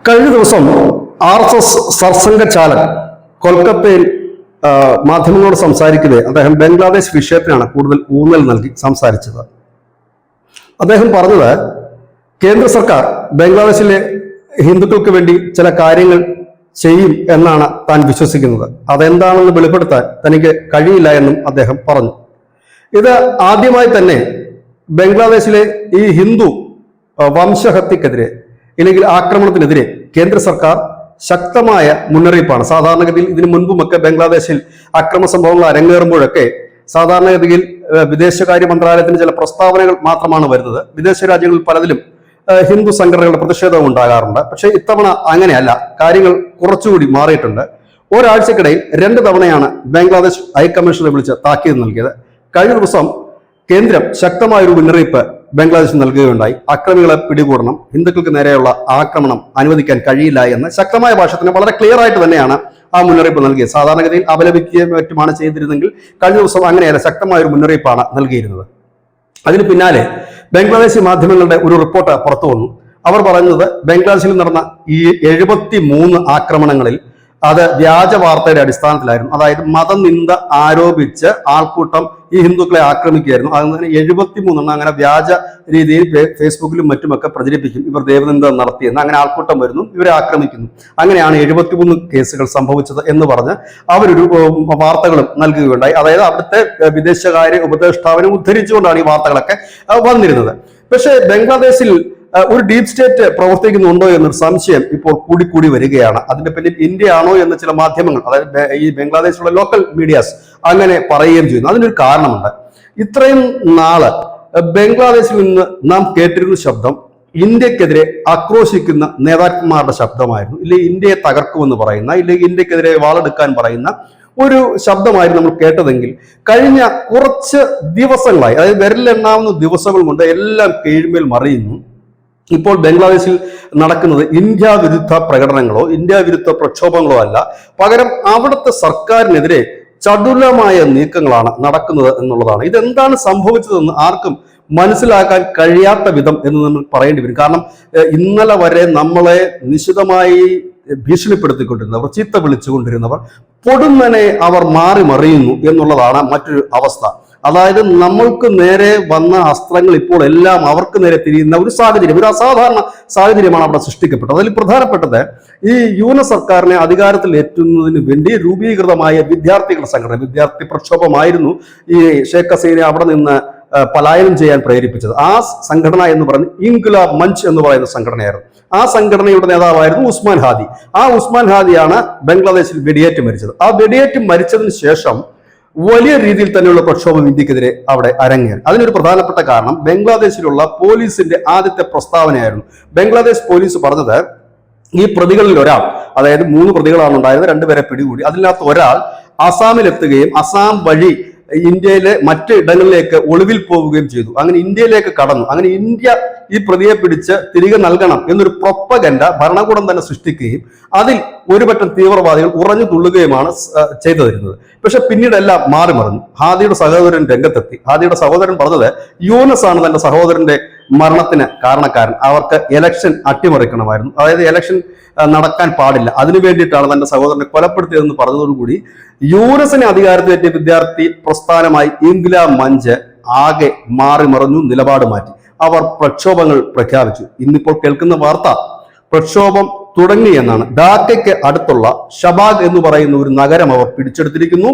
കഴിഞ്ഞ ദിവസം RSS സർസംഘചാലക് കൊൽക്കത്തയിൽ മാധ്യമങ്ങളോട് സംസാരിക്കവേ അദ്ദേഹം ബംഗ്ലാദേശ് വിഷയത്തിനാണ് കൂടുതൽ ഊന്നൽ നൽകി സംസാരിച്ചത്. അദ്ദേഹം പറഞ്ഞത് കേന്ദ്ര സർക്കാർ ബംഗ്ലാദേശിലെ ഹിന്ദുക്കൾക്ക് വേണ്ടി ചില കാര്യങ്ങൾ ചെയ്യും എന്നാണ് താൻ വിശ്വസിക്കുന്നത്. അതെന്താണെന്ന് വെളിപ്പെടുത്താൻ തനിക്ക് കഴിയില്ല എന്നും അദ്ദേഹം പറഞ്ഞു. ഇത് ആദ്യമായി തന്നെ ബംഗ്ലാദേശിലെ ഈ ഹിന്ദു വംശഹത്യക്കെതിരെ അല്ലെങ്കിൽ ആക്രമണത്തിനെതിരെ കേന്ദ്ര സർക്കാർ ശക്തമായ മുന്നറിയിപ്പാണ്. സാധാരണഗതിയിൽ ഇതിനു മുൻപുമൊക്കെ ബംഗ്ലാദേശിൽ അക്രമ സംഭവങ്ങൾ അരങ്ങേറുമ്പോഴൊക്കെ സാധാരണഗതിയിൽ വിദേശകാര്യ മന്ത്രാലയത്തിന് ചില പ്രസ്താവനകൾ മാത്രമാണ് വരുന്നത്. വിദേശ രാജ്യങ്ങളിൽ പലതിലും ഹിന്ദു സംഘടനകളുടെ പ്രതിഷേധവും ഉണ്ടാകാറുണ്ട്. പക്ഷേ ഇത്തവണ അങ്ങനെയല്ല, കാര്യങ്ങൾ കുറച്ചുകൂടി മാറിയിട്ടുണ്ട്. ഒരാഴ്ചക്കിടയിൽ 2 തവണയാണ് ബംഗ്ലാദേശ് ഹൈക്കമ്മീഷനെ വിളിച്ച് താക്കീത് നൽകിയത്. കഴിഞ്ഞ ദിവസം കേന്ദ്രം ശക്തമായൊരു മുന്നറിയിപ്പ് ബംഗ്ലാദേശ് നൽകുകയുണ്ടായി. അക്രമികളെ പിടികൂടണം, ഹിന്ദുക്കൾക്ക് നേരെയുള്ള ആക്രമണം അനുവദിക്കാൻ കഴിയില്ല എന്ന് ശക്തമായ ഭാഷത്തിന് വളരെ ക്ലിയർ ആയിട്ട് തന്നെയാണ് ആ മുന്നറിയിപ്പ് നൽകിയത്. സാധാരണഗതിയിൽ അപലപിക്കുകയും മറ്റുമാണ് ചെയ്തിരുന്നെങ്കിൽ കഴിഞ്ഞ ദിവസം അങ്ങനെയല്ല, ശക്തമായൊരു മുന്നറിയിപ്പാണ് നൽകിയിരുന്നത്. അതിന് പിന്നാലെ ബംഗ്ലാദേശി മാധ്യമങ്ങളുടെ ഒരു റിപ്പോർട്ട് പുറത്തു വന്നു. അവർ പറയുന്നത് ബംഗ്ലാദേശിൽ നടന്ന ഈ 73 ആക്രമണങ്ങളിൽ അത് വ്യാജ വാർത്തയുടെ അടിസ്ഥാനത്തിലായിരുന്നു. അതായത് മതനിന്ദ ആരോപിച്ച് ആൾക്കൂട്ടം ഈ ഹിന്ദുക്കളെ ആക്രമിക്കുകയായിരുന്നു. അങ്ങനെ 73 അങ്ങനെ വ്യാജ രീതിയിൽ ഫേസ്ബുക്കിലും മറ്റുമൊക്കെ പ്രചരിപ്പിക്കും ഇവർ ദേവനിന്ദ നടത്തിയെന്ന്. അങ്ങനെ ആൾക്കൂട്ടം വരുന്നു, ഇവരെ ആക്രമിക്കുന്നു. അങ്ങനെയാണ് 73 കേസുകൾ സംഭവിച്ചത് എന്ന് പറഞ്ഞ് അവരൊരു വാർത്തകളും നൽകുകയുണ്ടായി. അതായത് അവിടുത്തെ വിദേശകാര്യ ഉപദേഷ്ടാവിനെ ഉദ്ധരിച്ചുകൊണ്ടാണ് ഈ വാർത്തകളൊക്കെ വന്നിരുന്നത്. പക്ഷേ ബംഗ്ലാദേശിൽ ഒരു ഡീപ് സ്റ്റേറ്റ് പ്രവർത്തിക്കുന്നുണ്ടോ എന്നൊരു സംശയം ഇപ്പോൾ കൂടി വരികയാണ്. അതിന്റെ പിന്നിൽ ഇന്ത്യ ആണോ എന്ന് ചില മാധ്യമങ്ങൾ, അതായത് ഈ ബംഗ്ലാദേശിലുള്ള ലോക്കൽ മീഡിയാസ് അങ്ങനെ പറയുകയും ചെയ്യുന്നു. അതിനൊരു കാരണമുണ്ട്. ഇത്രയും നാള് ബംഗ്ലാദേശിൽ നിന്ന് നാം കേട്ടിരുന്ന ശബ്ദം ഇന്ത്യക്കെതിരെ ആക്രോശിക്കുന്ന നേതാക്കന്മാരുടെ ശബ്ദമായിരുന്നു. ഇല്ലെങ്കിൽ ഇന്ത്യയെ തകർക്കുമെന്ന് പറയുന്ന, ഇല്ലെങ്കിൽ ഇന്ത്യക്കെതിരെ വാളെടുക്കാൻ പറയുന്ന ഒരു ശബ്ദമായിരുന്നു നമ്മൾ കേട്ടതെങ്കിൽ കഴിഞ്ഞ കുറച്ച് ദിവസങ്ങളായി, അതായത് വിരലെണ്ണാവുന്ന ദിവസങ്ങൾ കൊണ്ട് എല്ലാം കീഴ്മേൽ മറിയുന്നു. ഇപ്പോൾ ബംഗ്ലാദേശിൽ നടക്കുന്നത് ഇന്ത്യ വിരുദ്ധ പ്രകടനങ്ങളോ ഇന്ത്യ വിരുദ്ധ പ്രക്ഷോഭങ്ങളോ അല്ല, പകരം അവിടുത്തെ സർക്കാരിനെതിരെ ചടുലമായ നീക്കങ്ങളാണ് നടക്കുന്നത് എന്നുള്ളതാണ്. ഇതെന്താണ് സംഭവിച്ചതെന്ന് ആർക്കും മനസ്സിലാക്കാൻ കഴിയാത്ത വിധം എന്ന് നമ്മൾ പറയേണ്ടി വരും. കാരണം ഇന്നലെ വരെ നമ്മളെ നിശിതമായി ഭീഷണിപ്പെടുത്തിക്കൊണ്ടിരുന്നവർ, ചീത്ത വിളിച്ചുകൊണ്ടിരുന്നവർ പൊടുന്നനെ അവർ മാറി മറിയുന്നു എന്നുള്ളതാണ് മറ്റൊരു അവസ്ഥ. അതായത് നമ്മൾക്ക് നേരെ വന്ന അസ്ത്രങ്ങൾ ഇപ്പോൾ എല്ലാം അവർക്ക് നേരെ തിരിയുന്ന ഒരു സാഹചര്യം, ഒരു അസാധാരണ സാഹചര്യമാണ് അവിടെ സൃഷ്ടിക്കപ്പെട്ടത്. അതിൽ പ്രധാനപ്പെട്ടത് ഈ യൂനസ് സർക്കാരിനെ അധികാരത്തിൽ ഏറ്റുന്നതിന് വേണ്ടി രൂപീകൃതമായ വിദ്യാർത്ഥികളുടെ സംഘടന, വിദ്യാർത്ഥി പ്രക്ഷോഭമായിരുന്നു ഈ ഷേഖ് ഹസീനെ അവിടെ നിന്ന് പലായനം ചെയ്യാൻ പ്രേരിപ്പിച്ചത്. ആ സംഘടന എന്ന് പറയുന്നത് ഇൻക്വിലാബ് മഞ്ച് എന്ന് പറയുന്ന സംഘടനയായിരുന്നു. ആ സംഘടനയുടെ നേതാവായിരുന്നു ഉസ്മാൻ ഹാദി. ആ ഉസ്മാൻ ഹാദിയാണ് ബംഗ്ലാദേശിൽ വെടിയേറ്റ് മരിച്ചത്. ആ വെടിയേറ്റ് മരിച്ചതിന് ശേഷം വലിയ രീതിയിൽ തന്നെയുള്ള പ്രക്ഷോഭം ഇന്ത്യക്കെതിരെ അവിടെ അരങ്ങേറി. അതിനൊരു പ്രധാനപ്പെട്ട കാരണം ബംഗ്ലാദേശിലുള്ള പോലീസിന്റെ ആദ്യത്തെ പ്രസ്താവനയായിരുന്നു. ബംഗ്ലാദേശ് പോലീസ് പറഞ്ഞത് ഈ പ്രതികളിൽ ഒരാൾ, അതായത് 3 പ്രതികളാണ് ഉണ്ടായത്, 2 പേരെ പിടികൂടി. അതിനകത്ത് ഒരാൾ അസാമിലെത്തുകയും അസാം വഴി ഇന്ത്യയിലെ മറ്റ് ഇടങ്ങളിലേക്ക് ഒളിവിൽ പോവുകയും ചെയ്തു. അങ്ങനെ ഇന്ത്യയിലേക്ക് കടന്നു. അങ്ങനെ ഇന്ത്യ ഈ പ്രതിയെ പിടിച്ച് തിരികെ നൽകണം എന്നൊരു പ്രൊപ്പഗൻഡ ഭരണകൂടം തന്നെ സൃഷ്ടിക്കുകയും അതിൽ ഒരുപറ്റം തീവ്രവാദികൾ ഉറഞ്ഞു തുള്ളുകയുമാണ് ചെയ്തിരുന്നത്. പക്ഷെ പിന്നീട് എല്ലാം മാറി മറിഞ്ഞു. ഹാദിയുടെ സഹോദരൻ രംഗത്തെത്തി. ഹാദിയുടെ സഹോദരൻ പറഞ്ഞത് യൂനസ് ആണ് തന്റെ സഹോദരന്റെ മരണത്തിന് കാരണക്കാരൻ, അവർക്ക് ഇലക്ഷൻ അട്ടിമറിക്കണമായിരുന്നു, അതായത് ഇലക്ഷൻ നടക്കാൻ പാടില്ല, അതിനു വേണ്ടിയിട്ടാണ് തന്റെ സഹോദരനെ കൊലപ്പെടുത്തിയതെന്ന് പറഞ്ഞതോടുകൂടി യൂനസിനെ അധികാരത്തിലെത്തിയ വിദ്യാർത്ഥി പ്രസ്ഥാനമായി ഇൻക്വിലാബ് മഞ്ച് ആകെ മാറി മറിഞ്ഞു, നിലപാട് മാറ്റി. അവർ പ്രക്ഷോഭങ്ങൾ പ്രഖ്യാപിച്ചു. ഇന്നിപ്പോൾ കേൾക്കുന്ന വാർത്ത പ്രക്ഷോഭം തുടങ്ങി എന്നാണ്. ഢാക്കയ്ക്ക് അടുത്തുള്ള ഷബാഗ് എന്ന് പറയുന്ന ഒരു നഗരം അവർ പിടിച്ചെടുത്തിരിക്കുന്നു.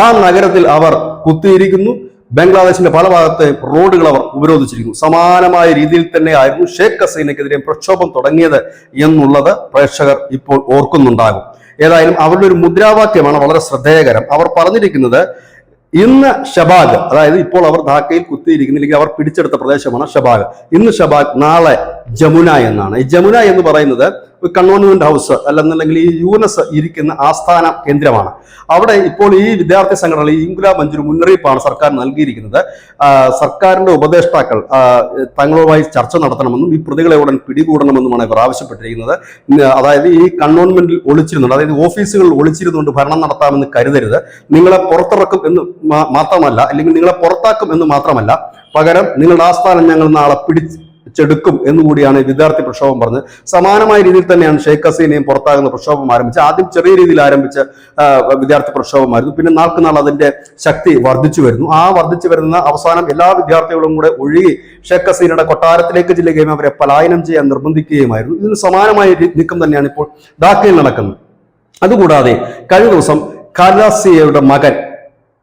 ആ നഗരത്തിൽ അവർ കുത്തിയിരിക്കുന്നു. ബംഗ്ലാദേശിന്റെ പല ഭാഗത്തെ റോഡുകൾ അവർ ഉപരോധിച്ചിരിക്കുന്നു. സമാനമായ രീതിയിൽ തന്നെയായിരുന്നു ഷേഖ് ഹസീനയ്ക്കെതിരെ പ്രക്ഷോഭം തുടങ്ങിയത് എന്നുള്ളത് പ്രേക്ഷകർ ഇപ്പോൾ ഓർക്കുന്നുണ്ടാകും. ഏതായാലും അവരുടെ ഒരു മുദ്രാവാക്യമാണ് വളരെ ശ്രദ്ധേയകരം. അവർ പറഞ്ഞിരിക്കുന്നത് ഇന്ന് ഷബാഗ്, അതായത് ഇപ്പോൾ അവർ ധാക്കയിൽ കുത്തിയിരിക്കുന്നില്ലെങ്കിൽ അവർ പിടിച്ചെടുത്ത പ്രദേശമാണ് ഷബാഗ്. ഇന്ന് ഷബാഗ്, നാളെ ജമുന എന്നാണ്. ഈ ജമുന എന്ന് പറയുന്നത് കണ്ടോൺമെന്റ് ഹൗസ് അല്ലെന്നുണ്ടെങ്കിൽ ഈ യൂനസ് ഇരിക്കുന്ന ആസ്ഥാന കേന്ദ്രമാണ്. അവിടെ ഇപ്പോൾ ഈ വിദ്യാർത്ഥി സംഘടന ഈ ഇൻക്വിലാബ് മഞ്ച് ഒരു മുന്നറിയിപ്പാണ് സർക്കാർ നൽകിയിരിക്കുന്നത്. സർക്കാരിന്റെ ഉപദേഷ്ടാക്കൾ തങ്ങളുമായി ചർച്ച നടത്തണമെന്നും ഈ പ്രതികളെ ഉടൻ പിടികൂടണമെന്നുമാണ് ഇവർ ആവശ്യപ്പെട്ടിരിക്കുന്നത്. അതായത് ഈ കണ്ടോൺമെന്റിൽ ഒളിച്ചിരുന്നുണ്ട്, അതായത് ഓഫീസുകളിൽ ഒളിച്ചിരുന്നുകൊണ്ട് ഭരണം നടത്താമെന്ന് കരുതരുത്. നിങ്ങളെ പുറത്തിറക്കും എന്ന് മാത്രമല്ല, അല്ലെങ്കിൽ നിങ്ങളെ പുറത്താക്കും എന്ന് മാത്രമല്ല, പകരം നിങ്ങളുടെ ആസ്ഥാനം ഞങ്ങൾ നാളെ നശിപ്പിച്ചെടുക്കും എന്നുകൂടിയാണ് വിദ്യാർത്ഥി പ്രക്ഷോഭം പറഞ്ഞത്. സമാനമായ രീതിയിൽ തന്നെയാണ് ഷെയ്ഖ് ഹസീനയും പുറത്താകുന്ന പ്രക്ഷോഭം ആരംഭിച്ചത്. ആദ്യം ചെറിയ രീതിയിൽ ആരംഭിച്ച വിദ്യാർത്ഥി പ്രക്ഷോഭമായിരുന്നു. പിന്നെ നാൾക്ക് നാൾ അതിന്റെ ശക്തി വർദ്ധിച്ചു വരുന്നു. ആ വർദ്ധിച്ചു വരുന്ന അവസാനം എല്ലാ വിദ്യാർത്ഥികളും കൂടെ ഒഴുകി ഷെയ്ഖ് ഹസീനയുടെ കൊട്ടാരത്തിലേക്ക് ചെല്ലുകയും അവരെ പലായനം ചെയ്യാൻ നിർബന്ധിക്കുകയുമായിരുന്നു. ഇതിന് സമാനമായ നീക്കം തന്നെയാണ് ഇപ്പോൾ ധാക്കയിൽ നടക്കുന്നത്. അതുകൂടാതെ കഴിഞ്ഞ ദിവസം ഖലാസിയയുടെ മകൻ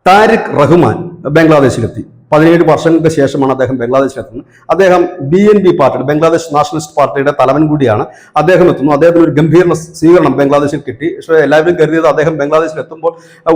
താരിഖ് റഹ്മാൻ ബംഗ്ലാദേശിലെത്തി. 17 വർഷങ്ങൾക്ക് ശേഷമാണ് അദ്ദേഹം ബംഗ്ലാദേശിലെത്തുന്നത്. അദ്ദേഹം BNP പാർട്ടിയുടെ, ബംഗ്ലാദേശ് നാഷണലിസ്റ്റ് പാർട്ടിയുടെ തലവൻ കൂടിയാണ്. അദ്ദേഹം എത്തുന്നു. അദ്ദേഹത്തിന് ഒരു ഗംഭീര സ്വീകരണം ബംഗ്ലാദേശിൽ കിട്ടി. പക്ഷേ എല്ലാവരും കരുതിയത് അദ്ദേഹം ബംഗ്ലാദേശിൽ എത്തുമ്പോൾ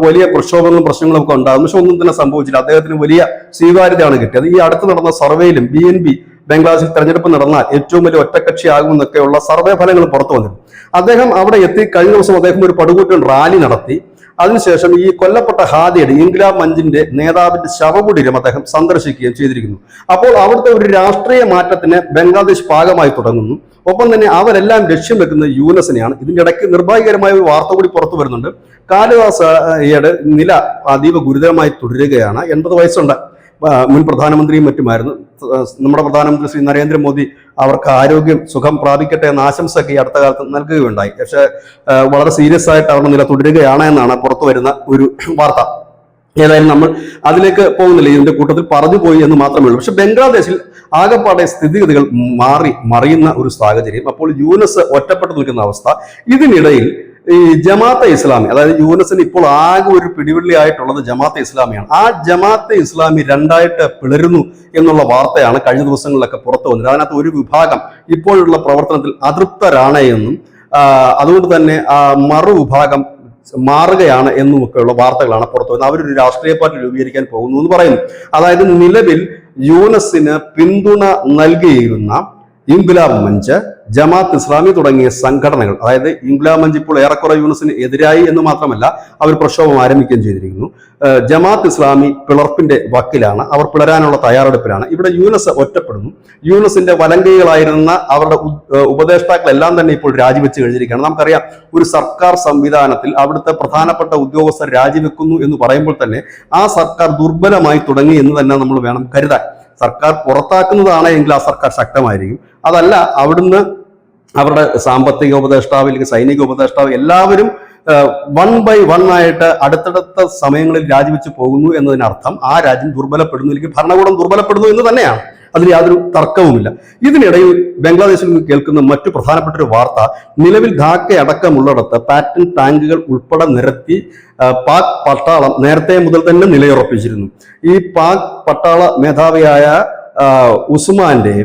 വലിയ പ്രക്ഷോഭങ്ങളും പ്രശ്നങ്ങളും ഒക്കെ ഉണ്ടാകും. പക്ഷെ ഒന്നും തന്നെ സംഭവിച്ചില്ല. അദ്ദേഹത്തിന് വലിയ സ്വീകാര്യതയാണ് കിട്ടിയത്. ഈ അടുത്ത് നടന്ന സർവേയിലും BNP ബംഗ്ലാദേശിൽ തെരഞ്ഞെടുപ്പ് നടന്നാൽ ഏറ്റവും വലിയ ഒറ്റക്കക്ഷിയാകുമെന്നൊക്കെയുള്ള സർവേ ഫലങ്ങൾ പുറത്തു വന്നിരുന്നു. അദ്ദേഹം അവിടെ എത്തി. കഴിഞ്ഞ ദിവസം അദ്ദേഹം ഒരു പടുകൂറ്റൻ റാലി നടത്തി. അതിനുശേഷം ഈ കൊല്ലപ്പെട്ട ഹാദിയുടെ, ഇൻക്ലാബ് മഞ്ചിന്റെ നേതാവിന്റെ ശവകുടീരം അദ്ദേഹം സന്ദർശിക്കുകയും ചെയ്തിരിക്കുന്നു. അപ്പോൾ അവിടുത്തെ ഒരു രാഷ്ട്രീയ മാറ്റത്തിന് ബംഗ്ലാദേശ് ഭാഗമായി തുടങ്ങുന്നു. ഒപ്പം തന്നെ അവരെല്ലാം ലക്ഷ്യം വെക്കുന്നത് യൂനസിനെയാണ്. ഇതിന്റെ ഇടയ്ക്ക് നിർഭാഗ്യകരമായ ഒരു വാർത്ത കൂടി പുറത്തു വരുന്നുണ്ട്. കാലിദാസയുടെ നില അതീവ ഗുരുതരമായി തുടരുകയാണ്. 80 വയസ്സുണ്ട്. മുൻ പ്രധാനമന്ത്രിയും മറ്റുമായിരുന്നു. നമ്മുടെ പ്രധാനമന്ത്രി ശ്രീ നരേന്ദ്രമോദി അവർക്ക് ആരോഗ്യം സുഖം പ്രാപിക്കട്ടെ എന്ന ആശംസയൊക്കെ ഈ അടുത്ത കാലത്ത് നൽകുകയുണ്ടായി. പക്ഷെ വളരെ സീരിയസ് ആയിട്ട് അവരുടെ നില തുടരുകയാണ് എന്നാണ് പുറത്തു വരുന്ന ഒരു വാർത്ത. ഏതായാലും നമ്മൾ അതിലേക്ക് പോകുന്നില്ല. ഇതിന്റെ കൂട്ടത്തിൽ പറഞ്ഞു പോയി എന്ന് മാത്രമേ ഉള്ളൂ. പക്ഷെ ബംഗ്ലാദേശിൽ ആകെപ്പാടെ സ്ഥിതിഗതികൾ മറിയുന്ന ഒരു സാഹചര്യം. അപ്പോൾ യൂനസ് ഒറ്റപ്പെട്ടു നിൽക്കുന്ന അവസ്ഥ. ഇതിനിടയിൽ ഈ ജമാഅത്തെ ഇസ്ലാമി, അതായത് യൂനസിന് ഇപ്പോൾ ആകെ ഒരു പിടിവള്ളി ആയിട്ടുള്ളത് ജമാഅത്തെ ഇസ്ലാമിയാണ്. ആ ജമാഅത്തെ ഇസ്ലാമി രണ്ടായിട്ട് പിളരുന്നു എന്നുള്ള വാർത്തയാണ് കഴിഞ്ഞ ദിവസങ്ങളിലൊക്കെ പുറത്തു വന്നത്. അതിനകത്ത് ഒരു വിഭാഗം ഇപ്പോഴുള്ള പ്രവർത്തനത്തിൽ അതൃപ്തരാണ് എന്നും അതുകൊണ്ട് തന്നെ മറുവിഭാഗം മാറുകയാണ് എന്നുമൊക്കെയുള്ള വാർത്തകളാണ് പുറത്തു വരുന്നത്. അവരൊരു രാഷ്ട്രീയ പാർട്ടി രൂപീകരിക്കാൻ പോകുന്നു എന്ന് പറയുന്നു. അതായത് നിലവിൽ യൂനസിന് പിന്തുണ നൽകിയിരുന്ന ഇൻക്ലാബ് മഞ്ച്, ജമാഅത്ത് ഇസ്ലാമി തുടങ്ങിയ സംഘടനകൾ, അതായത് ഇൻക്ലാബ് മഞ്ച് ഇപ്പോൾ ഏറെക്കുറെ യൂനസിന് എതിരായി എന്ന് മാത്രമല്ല അവർ പ്രക്ഷോഭം ആരംഭിക്കുകയും ചെയ്തിരിക്കുന്നു. ജമാഅത്ത് ഇസ്ലാമി പിളർപ്പിന്റെ വക്കിലാണ്. അവർ പിളരാനുള്ള തയ്യാറെടുപ്പിലാണ്. ഇവിടെ യൂനസ് ഒറ്റപ്പെടുന്നു. യൂനസിന്റെ വലങ്കൈകളായിരുന്ന അവരുടെ ഉപദേഷ്ടാക്കളെല്ലാം തന്നെ ഇപ്പോൾ രാജിവെച്ച് കഴിഞ്ഞിരിക്കുകയാണ്. നമുക്കറിയാം, ഒരു സർക്കാർ സംവിധാനത്തിൽ അവിടുത്തെ പ്രധാനപ്പെട്ട ഉദ്യോഗസ്ഥർ രാജിവെക്കുന്നു എന്ന് പറയുമ്പോൾ തന്നെ ആ സർക്കാർ ദുർബലമായി തുടങ്ങി എന്ന് തന്നെ നമ്മൾ വേണം കരുതാൻ. സർക്കാർ പുറത്താക്കുന്നതാണ് എങ്കിൽ ആ സർക്കാർ ശക്തമായിരിക്കും. അതല്ല, അവിടുന്ന് അവരുടെ സാമ്പത്തിക ഉപദേഷ്ടാവ് അല്ലെങ്കിൽ സൈനിക ഉപദേഷ്ടാവ് എല്ലാവരും 1 by 1 ആയിട്ട് അടുത്തടുത്ത സമയങ്ങളിൽ രാജിവെച്ച് പോകുന്നു എന്നതിനർത്ഥം ആ രാജ്യം ദുർബലപ്പെടുന്നു, അല്ലെങ്കിൽ ഭരണകൂടം ദുർബലപ്പെടുന്നു എന്ന് തന്നെയാണ്. അതിൽ യാതൊരു തർക്കവുമില്ല. ഇതിനിടയിൽ ബംഗ്ലാദേശിൽ നിന്ന് കേൾക്കുന്ന മറ്റു പ്രധാനപ്പെട്ട ഒരു വാർത്ത, നിലവിൽ ധാക്ക അടക്കമുള്ളിടത്ത് പാറ്റൻ ടാങ്കുകൾ ഉൾപ്പെടെ നിരത്തി പാക് പട്ടാളം നേരത്തെ മുതൽ തന്നെ നിലയുറപ്പിച്ചിരുന്നു. ഈ പാക് പട്ടാള മേധാവിയായ ഉസ്മാന്റെ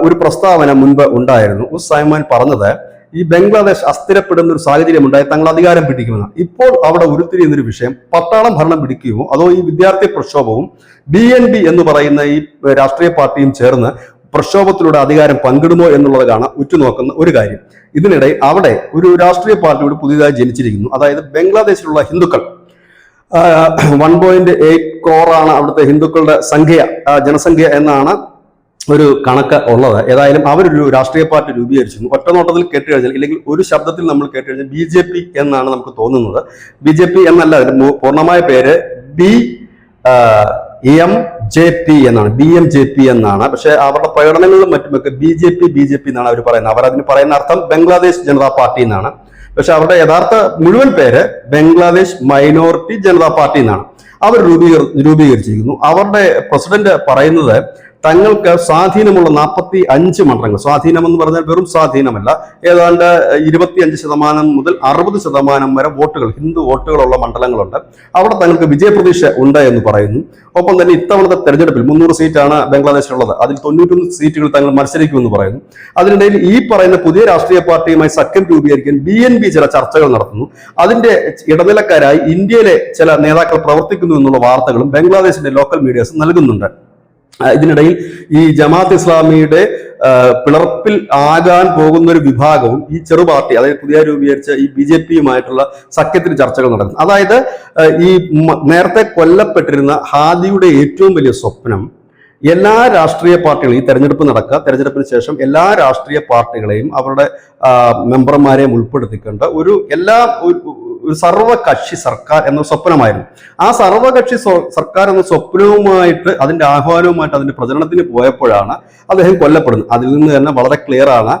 ഒരു പ്രസ്താവന മുൻപ് ഉണ്ടായിരുന്നു. ഉസ്മാൻ പറഞ്ഞത്, ഈ ബംഗ്ലാദേശ് അസ്ഥിരപ്പെടുന്ന ഒരു സാഹചര്യം ഉണ്ടായി തങ്ങൾ അധികാരം പിടിക്കുമെന്ന്. ഇപ്പോൾ അവിടെ ഉരുത്തിരിയുന്നൊരു വിഷയം, പട്ടാളം ഭരണം പിടിക്കുമോ അതോ ഈ വിദ്യാർത്ഥി പ്രക്ഷോഭവും BNP എന്ന് പറയുന്ന ഈ രാഷ്ട്രീയ പാർട്ടിയും ചേർന്ന് പ്രക്ഷോഭത്തിലൂടെ അധികാരം പങ്കിടുമോ എന്നുള്ളതാണ് ഉറ്റുനോക്കുന്ന ഒരു കാര്യം. ഇതിനിടെ അവിടെ ഒരു രാഷ്ട്രീയ പാർട്ടിയോട് പുതിയതായി ജനിച്ചിരിക്കുന്നു. അതായത് ബംഗ്ലാദേശിലുള്ള ഹിന്ദുക്കൾ 1.8 crore അവിടുത്തെ ഹിന്ദുക്കളുടെ ജനസംഖ്യ എന്നാണ് ഒരു കണക്ക് ഉള്ളത്. ഏതായാലും അവരൊരു രാഷ്ട്രീയ പാർട്ടി രൂപീകരിച്ചിരുന്നു. ഒറ്റ നോട്ടത്തിൽ കേട്ടുകഴിഞ്ഞാൽ, ഇല്ലെങ്കിൽ ഒരു ശബ്ദത്തിൽ നമ്മൾ കേട്ടുകഴിഞ്ഞാൽ BJP എന്നാണ് നമുക്ക് തോന്നുന്നത്. BJP എന്നല്ല, അതിന്റെ പൂർണ്ണമായ പേര് BMJP എന്നാണ്, BMJP എന്നാണ്. പക്ഷെ അവരുടെ പ്രകടനങ്ങളിലും മറ്റുമൊക്കെ BJP എന്നാണ് അവർ പറയുന്നത്. അവരതിന് പറയുന്ന അർത്ഥം ബംഗ്ലാദേശ് ജനതാ പാർട്ടി എന്നാണ്. പക്ഷെ അവരുടെ യഥാർത്ഥ മുഴുവൻ പേര് ബംഗ്ലാദേശ് മൈനോറിറ്റി ജനതാ പാർട്ടി എന്നാണ്. അവർ രൂപീകരിച്ചിരിക്കുന്നു. അവരുടെ പ്രസിഡന്റ് പറയുന്നത്, തങ്ങൾക്ക് സ്വാധീനമുള്ള 45 മണ്ഡലങ്ങൾ, സ്വാധീനം എന്ന് പറഞ്ഞാൽ വെറും സ്വാധീനമല്ല, ഏതാണ്ട് 25% മുതൽ 60% വരെ വോട്ടുകൾ, ഹിന്ദു വോട്ടുകളുള്ള മണ്ഡലങ്ങളുണ്ട്. അവിടെ തങ്ങൾക്ക് വിജയപ്രതീക്ഷ ഉണ്ട് എന്ന് പറയുന്നു. ഒപ്പം തന്നെ ഇത്തവണത്തെ തെരഞ്ഞെടുപ്പിൽ 300 സീറ്റാണ് ബംഗ്ലാദേശിലുള്ളത്. അതിൽ 91 സീറ്റുകൾ തങ്ങൾ മത്സരിക്കുമെന്ന് പറയുന്നു. അതിനിടയിൽ ഈ പറയുന്ന പുതിയ രാഷ്ട്രീയ പാർട്ടിയുമായി സഖ്യം രൂപീകരിക്കാൻ BNP ചില ചർച്ചകൾ നടത്തുന്നു. അതിന്റെ ഇടനിലക്കാരായി ഇന്ത്യയിലെ ചില നേതാക്കൾ പ്രവർത്തിക്കുന്നു എന്നുള്ള വാർത്തകളും ബംഗ്ലാദേശിന്റെ ലോക്കൽ മീഡിയാസ് നൽകുന്നുണ്ട്. ഇതിനിടയിൽ ഈ ജമാഅത്ത് ഇസ്ലാമിയുടെ പിളർപ്പിൽ ആകാൻ പോകുന്ന ഒരു വിഭാഗവും ഈ ചെറു പാർട്ടി, അതായത് പുതിയ രൂപീകരിച്ച ഈ BJPയുമായിട്ടുള്ള സഖ്യത്തിന് ചർച്ചകൾ നടക്കുന്നു. അതായത് ഈ നേരത്തെ കൊല്ലപ്പെട്ടിരുന്ന ഹാദിയുടെ ഏറ്റവും വലിയ സ്വപ്നം എല്ലാ രാഷ്ട്രീയ പാർട്ടികളും, ഈ തെരഞ്ഞെടുപ്പിന് ശേഷം എല്ലാ രാഷ്ട്രീയ പാർട്ടികളെയും അവരുടെ മെമ്പർമാരെയും ഉൾപ്പെടുത്തിക്കൊണ്ട് ഒരു സർവകക്ഷി സർക്കാർ എന്ന സ്വപ്നമായിരുന്നു. ആ സർവകക്ഷി സർക്കാർ എന്ന സ്വപ്നവുമായിട്ട് അതിന്റെ ആഹ്വാനവുമായിട്ട് അതിന്റെ പ്രചരണത്തിന് പോയപ്പോഴാണ് അദ്ദേഹം കൊല്ലപ്പെടുന്നത്. അതിൽ നിന്ന് തന്നെ വളരെ ക്ലിയർ ആണ്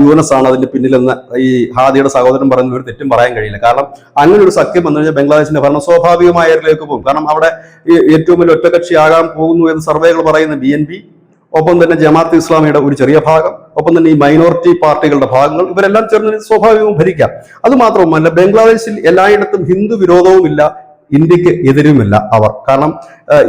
യുഎൻഎസ് ആണ് അതിന്റെ പിന്നിലെന്ന് ഈ ഹാദിയുടെ സഹോദരൻ പറയുന്ന ഒരു തെറ്റും പറയാൻ കഴിയില്ല. കാരണം അങ്ങനെ ഒരു സഖ്യം വന്നു കഴിഞ്ഞാൽ ബംഗ്ലാദേശിന്റെ ഭരണം സ്വാഭാവികമായ ഇതിലേക്ക് പോകും. കാരണം അവിടെ ഏറ്റവും വലിയ ഒറ്റകക്ഷിയാകാൻ പോകുന്നു എന്ന് സർവേകൾ പറയുന്ന BNP, ഒപ്പം തന്നെ ജമാഅത്ത് ഇസ്ലാമിയുടെ ഒരു ചെറിയ ഭാഗം, ഒപ്പം തന്നെ ഈ മൈനോറിറ്റി പാർട്ടികളുടെ ഭാഗങ്ങൾ, ഇവരെല്ലാം ചേർന്ന് സ്വാഭാവികവും ഭരിക്കാം. അത് മാത്രമല്ല, ബംഗ്ലാദേശിൽ എല്ലായിടത്തും ഹിന്ദു വിരോധവുമില്ല, ഇന്ത്യക്ക് എതിരുമില്ല അവർ. കാരണം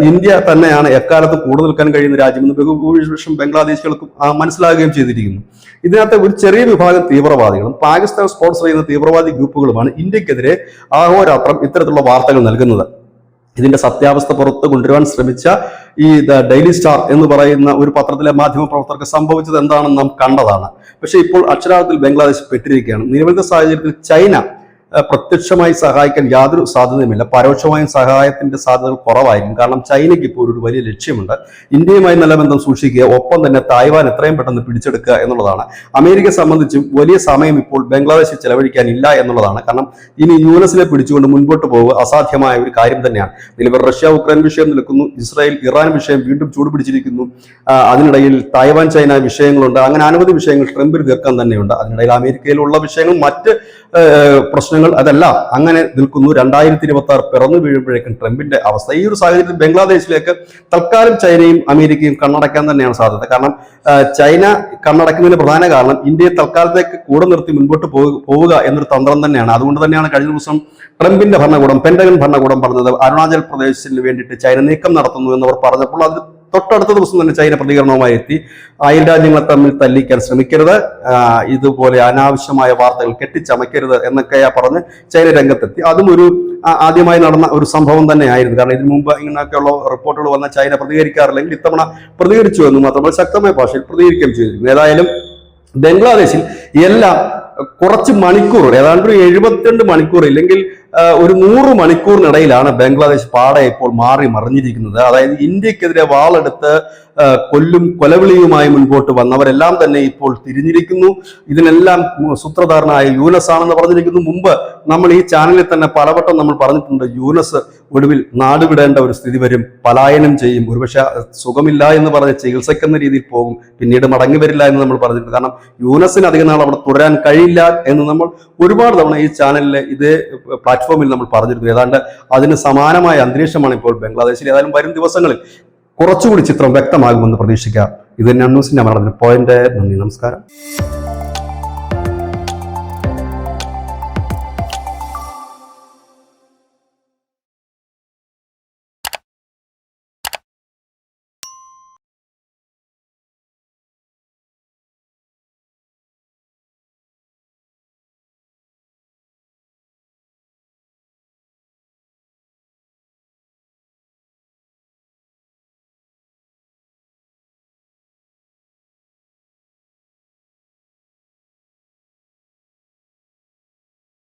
ഇന്ത്യ തന്നെയാണ് എക്കാലത്ത് കൂടുതൽ നിൽക്കാൻ കഴിയുന്ന രാജ്യമെന്ന് ബഹുഭൂരിപക്ഷം ബംഗ്ലാദേശികൾക്കും മനസ്സിലാകുകയും ചെയ്തിരിക്കുന്നു. ഇതിനകത്ത് ഒരു ചെറിയ വിഭാഗം തീവ്രവാദികളും പാകിസ്ഥാൻ സ്പോൺസർ ചെയ്യുന്ന തീവ്രവാദി ഗ്രൂപ്പുകളുമാണ് ഇന്ത്യക്കെതിരെ അഹോരാത്രം ഇത്തരത്തിലുള്ള വാർത്തകൾ നൽകുന്നത്. ഇതിന്റെ സത്യാവസ്ഥ പുറത്ത് കൊണ്ടുവരാൻ ശ്രമിച്ച ഈ ഡെയിലി സ്റ്റാർ എന്ന് പറയുന്ന ഒരു പത്രത്തിലെ മാധ്യമ പ്രവർത്തകർക്ക് സംഭവിച്ചത് എന്താണെന്ന് നാം കണ്ടതാണ്. പക്ഷെ ഇപ്പോൾ അക്ഷരാർത്ഥത്തിൽ ബംഗ്ലാദേശ് പെട്ടിരിക്കുകയാണ്. നിലവിലത്തെ സാഹചര്യത്തിൽ ചൈന പ്രത്യക്ഷമായി സഹായിക്കാൻ യാതൊരു സാധ്യതയുമില്ല. പരോക്ഷമായും സഹായത്തിന്റെ സാധ്യതകൾ കുറവായിരിക്കും. കാരണം ചൈനയ്ക്ക് ഇപ്പോൾ ഒരു വലിയ ലക്ഷ്യമുണ്ട്, ഇന്ത്യയുമായി നല്ല ബന്ധം സൂക്ഷിക്കുക, ഒപ്പം തന്നെ തായ്വാൻ എത്രയും പെട്ടെന്ന് പിടിച്ചെടുക്കുക എന്നുള്ളതാണ്. അമേരിക്കയെ സംബന്ധിച്ചും വലിയ സമയം ഇപ്പോൾ ബംഗ്ലാദേശിൽ ചെലവഴിക്കാനില്ല എന്നുള്ളതാണ്. കാരണം ഇനി യുഎൻഎസിനെ പിടിച്ചുകൊണ്ട് മുൻപോട്ട് പോകുക അസാധ്യമായ ഒരു കാര്യം തന്നെയാണ്. നിലവിൽ റഷ്യ ഉക്രൈൻ വിഷയം നിൽക്കുന്നു, ഇസ്രായേൽ ഇറാൻ വിഷയം വീണ്ടും ചൂടുപിടിച്ചിരിക്കുന്നു, അതിനിടയിൽ തായ്വാൻ ചൈന വിഷയങ്ങളുണ്ട്, അങ്ങനെ അനവധി വിഷയങ്ങൾ ട്രംപിന് തീർക്കാൻ തന്നെയുണ്ട്. അതിനിടയിൽ അമേരിക്കയിലുള്ള വിഷയങ്ങൾ, മറ്റ് പ്രശ്നങ്ങൾ, അതെല്ലാം അങ്ങനെ നിൽക്കുന്നു. 2026 പിറന്നു വീഴുമ്പോഴേക്കും ട്രംപിന്റെ അവസ്ഥ. ഈ ഒരു സാഹചര്യത്തിൽ ബംഗ്ലാദേശിലേക്ക് തൽക്കാലം ചൈനയും അമേരിക്കയും കണ്ണടയ്ക്കാൻ തന്നെയാണ് സാധ്യത. കാരണം ചൈന കണ്ണടയ്ക്കുന്നതിന് പ്രധാന കാരണം ഇന്ത്യയെ തൽക്കാലത്തേക്ക് കൂടെ നിർത്തി മുൻപോട്ട് പോവുക എന്നൊരു തന്ത്രം തന്നെയാണ്. അതുകൊണ്ട് തന്നെയാണ് കഴിഞ്ഞ ദിവസം ട്രംപിന്റെ ഭരണകൂടം, പെന്റഗൺ ഭരണകൂടം പറഞ്ഞത് അരുണാചൽ പ്രദേശിന് വേണ്ടിയിട്ട് ചൈന നീക്കം നടത്തുന്നു എന്നവർ പറഞ്ഞപ്പോൾ അത് തൊട്ടടുത്ത ദിവസം തന്നെ ചൈന പ്രതികരണവുമായി എത്തി. അയൽ രാജ്യങ്ങളെ തമ്മിൽ തല്ലിക്കാൻ ശ്രമിക്കരുത്, ഇതുപോലെ അനാവശ്യമായ വാർത്തകൾ കെട്ടിച്ചമയ്ക്കരുത് എന്നൊക്കെയാ പറഞ്ഞ് ചൈന രംഗത്തെത്തി. അതും ഒരു ആദ്യമായി നടന്ന ഒരു സംഭവം തന്നെയായിരുന്നു. കാരണം ഇതിനു മുമ്പ് ഇങ്ങനെയൊക്കെയുള്ള റിപ്പോർട്ടുകൾ വന്ന ചൈന പ്രതികരിക്കാറില്ലെങ്കിൽ ഇത്തവണ പ്രതികരിച്ചു എന്ന് മാത്രമല്ല ശക്തമായ ഭാഷയിൽ പ്രതികരിക്കുകയും ചെയ്തിരുന്നു. ഏതായാലും ബംഗ്ലാദേശിൽ എല്ലാം കുറച്ച് മണിക്കൂർ, ഏതാണ്ട് ഒരു 72 മണിക്കൂർ ഇല്ലെങ്കിൽ ഒരു 100 മണിക്കൂറിനിടയിലാണ് ബംഗ്ലാദേശ് പാടെ ഇപ്പോൾ മാറി മറിഞ്ഞിരിക്കുന്നത്. അതായത് ഇന്ത്യക്കെതിരെ വാളെടുത്ത് കൊലവിളിയുമായി മുൻപോട്ട് വന്നവരെല്ലാം തന്നെ ഇപ്പോൾ തിരിഞ്ഞിരിക്കുന്നു. ഇതിനെല്ലാം സൂത്രധാരനായ യുഎൻഎസ് ആണെന്ന് പറഞ്ഞിരിക്കുന്നു. മുമ്പ് നമ്മൾ ഈ ചാനലിൽ തന്നെ പലവട്ടം നമ്മൾ പറഞ്ഞിട്ടുണ്ട്, യുഎൻഎസ് ഒടുവിൽ നാടുവിടേണ്ട ഒരു സ്ഥിതി വരും, പലായനം ചെയ്യും, ഒരുപക്ഷെ സുഖമില്ല എന്ന് പറഞ്ഞ് ചികിത്സയ്ക്കെന്ന രീതിയിൽ പോകും, പിന്നീട് മടങ്ങി വരില്ല എന്ന് നമ്മൾ പറഞ്ഞിട്ടുണ്ട്. കാരണം യുഎൻഎസിന് അധികം നാൾ അവിടെ തുടരാൻ കഴിയില്ല എന്ന് നമ്മൾ ഒരുപാട് തവണ ഈ ചാനലിലെ ഇതേ പ്ലാറ്റ്ഫോമിൽ നമ്മൾ പറഞ്ഞിരുന്നു. ഏതാണ്ട് അതിന് സമാനമായ അന്തരീക്ഷമാണ് ഇപ്പോൾ ബംഗ്ലാദേശിൽ. ഏതായാലും വരും ദിവസങ്ങളിൽ കുറച്ചുകൂടി ചിത്രം വ്യക്തമാകുമെന്ന് പ്രതീക്ഷിക്കാം. ഇത് തന്നെയാണ് ന്യൂസിന്റെ പോയിന്റ്. നന്ദി, നമസ്കാരം.